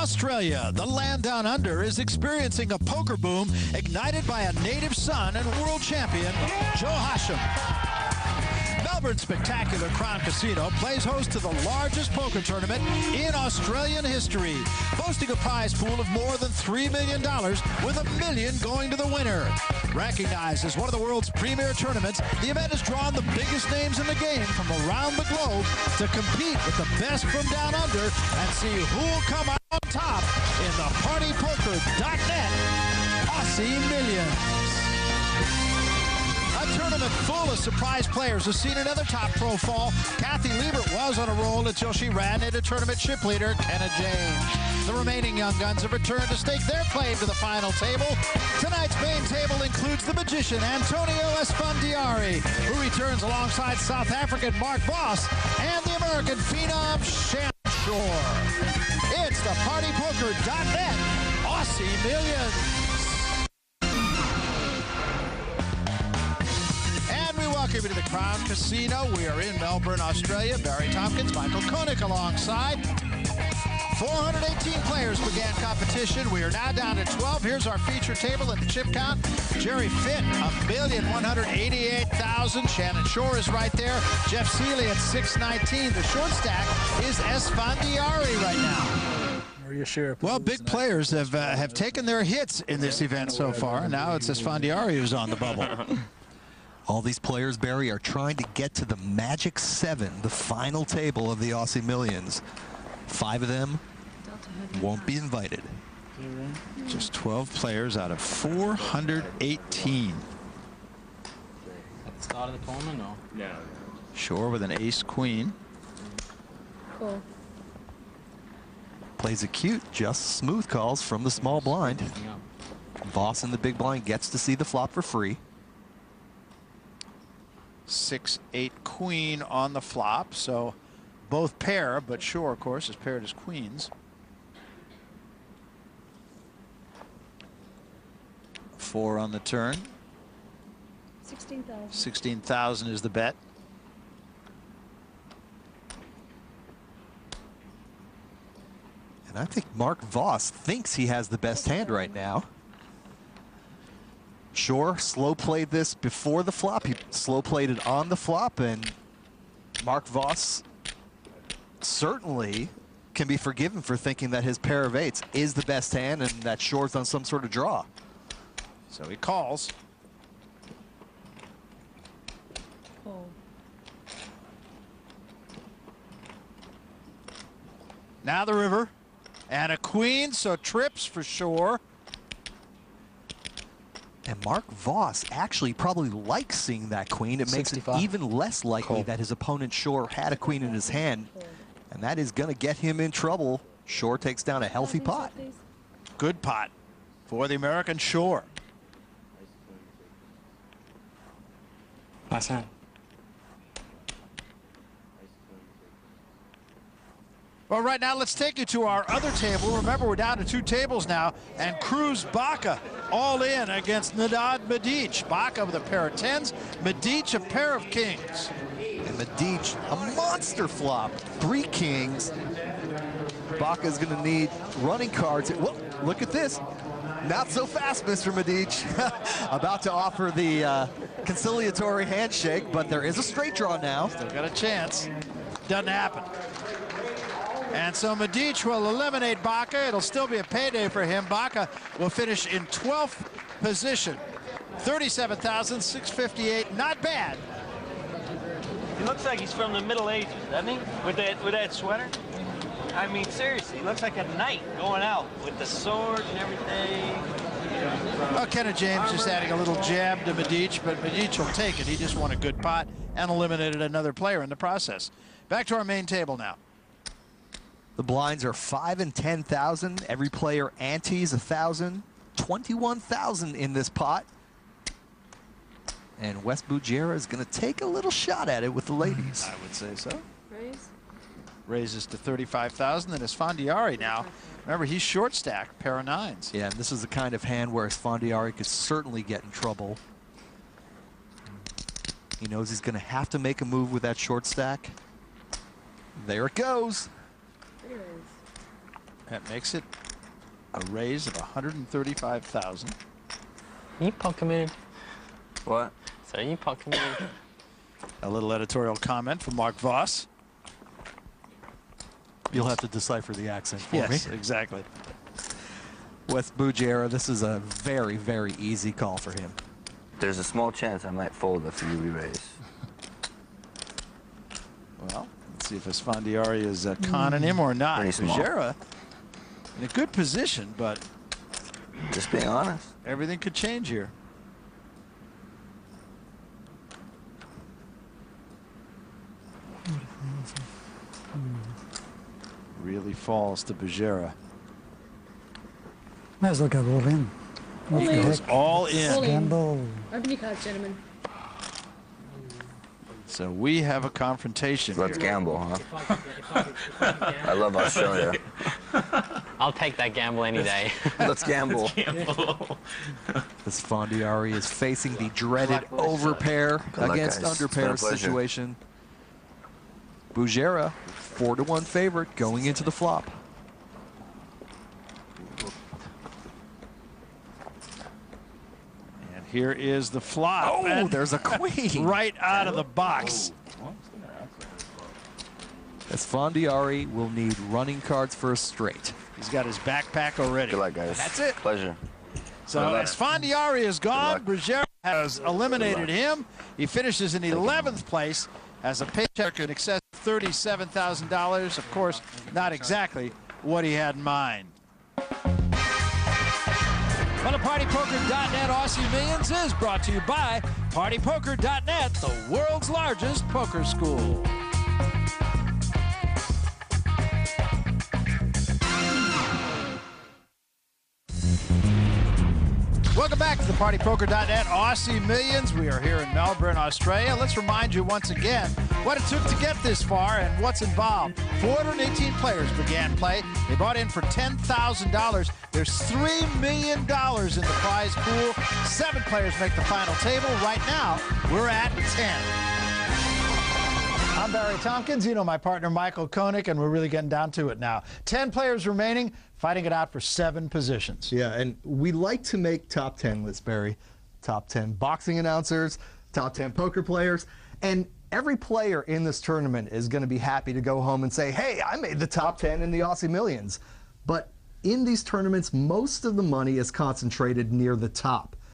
Australia, the land down under, is experiencing a poker boom ignited by a native son and world champion, Joe Hashim. Melbourne's spectacular Crown Casino plays host to the largest poker tournament in Australian history, boasting a prize pool of more than $3 million, with $1 million going to the winner. Recognized as one of the world's premier tournaments, the event has drawn the biggest names in the game from around the globe to compete with the best from down under and see who will come out on top in the PartyPoker.net Aussie Millions. A tournament full of surprise players has seen another top pro fall. Kathy Liebert was on a roll until she ran into tournament ship leader Kenna James. The remaining young guns have returned to stake their claim to the final table. Tonight's main table includes the magician Antonio Esfandiari, who returns alongside South African Mark Voss and the American phenom Shannon Shore. It's the PartyPoker.net Aussie Millions. Welcome to the Crown Casino. We are in Melbourne, Australia. Barry Tompkins, Michael Koenig alongside. 418 players began competition. We are now down to 12. Here's our feature table at the chip count. Jerry Fitt, 1,188,000. Shannon Shore is right there. Jeff Seeley at 619. The short stack is Esfandiari right now. Well, big players have taken their hits in this event so far. Now it's Esfandiari who's on the bubble. All these players, Barry, are trying to get to the Magic 7, the final table of the Aussie Millions. 5 of them won't be invited. Just 12 players out of 418. At the start of the tournament, or? No. Shore with an ace-queen. Cool. Plays it cute, just smooth calls from the small blind. Yeah. Voss in the big blind gets to see the flop for free. 6-8 queen on the flop, so both pair, but Shore, of course, is paired as queens. 4 on the turn. 16,000. 16,000 is the bet. And I think Mark Voss thinks he has the best hand right now. Shore slow played this before the flop. He slow played it on the flop, and Mark Voss certainly can be forgiven for thinking that his pair of eights is the best hand and that Shore's on some sort of draw. So he calls. Oh. Now the river and a queen, so trips for Shore. And Mark Voss actually probably likes seeing that queen. It makes 65. it even less likely that his opponent Shore had a queen in his hand. And that is going to get him in trouble. Shore takes down a healthy pot. Good pot for the American Shore. Nice hand. Well, right now, let's take you to our other table. Remember, we're down to 2 tables now, and Cruz Baca all in against Nedad Medic. Baca with a pair of 10s, Medic a pair of kings. And Medic, a monster flop. 3 kings. Baca is going to need running cards. Whoa, look at this. Not so fast, Mr. Medic. About to offer the conciliatory handshake, but there is a straight draw now. Still got a chance. Doesn't happen. And so Medic will eliminate Baca. It'll still be a payday for him. Baca will finish in 12th position. 37,658, not bad. He looks like he's from the Middle Ages, doesn't he? With that sweater. I mean, seriously, he looks like a knight going out with the sword and everything. Well, Kenna James just adding a little jab to Medic, but Medic will take it. He just won a good pot and eliminated another player in the process. Back to our main table now. The blinds are 5 and 10,000. Every player antes 1,000. 21,000 in this pot. And Wes Bujera is going to take a little shot at it with the ladies. I would say so. Raise. Raises to 35,000. And Esfandiari now. Remember, he's short stack, pair of 9s. Yeah, and this is the kind of hand where Esfandiari could certainly get in trouble. He knows he's going to have to make a move with that short stack. There it goes. That makes it a raise of $135,000. You pot committed. What? So you pot committed. A little editorial comment from Mark Voss. You'll have to decipher the accent for me. Yes, exactly. With Bujera, this is a very, very easy call for him. There's a small chance I might fold after you re-raise. Well, let's see if Esfandiari is conning him or not. Pretty small. Bujera in a good position, but Just being honest. everything could change here. Really falls to Bujera. Might as well go all in. What the Goes heck? all in. All in. Gamble. Open your cards, gentlemen. So we have a confrontation Let's here. gamble, huh? I love Australia. I'll take that gamble any day. Let's gamble. Esfandiari is facing the dreaded overpair Good luck, against guys. It's been a underpair pleasure. situation. Bujera, 4-1 favorite going into the flop. And here is the flop. Oh, And there's a queen. right out of the box. Esfandiari will need running cards for a straight. He's got his backpack already. Good luck, guys. That's it. Pleasure. So Good luck. Esfandiari is gone. Good Bujera has eliminated Good him. He finishes in 11th place as a paycheck in excess of $37,000. Of course, not exactly what he had in mind. Well, the PartyPoker.net Aussie Millions is brought to you by PartyPoker.net, the world's largest poker school. Welcome back to the PartyPoker.net Aussie Millions. We are here in Melbourne, Australia. Let's remind you once again what it took to get this far and what's involved. 418 players began play. They brought in for $10,000. There's $3 million in the prize pool. 7 players make the final table. Right now, we're at 10. I'm Barry Tompkins. You know my partner, Michael Koenig, and we're really getting down to it now. 10 players remaining, fighting it out for 7 positions. Yeah, and we like to make top 10 lists, Barry. Top 10 boxing announcers, top 10 poker players, and every player in this tournament is going to be happy to go home and say, hey, I made the top 10 in the Aussie Millions. But in these tournaments, most of the money is concentrated near the top.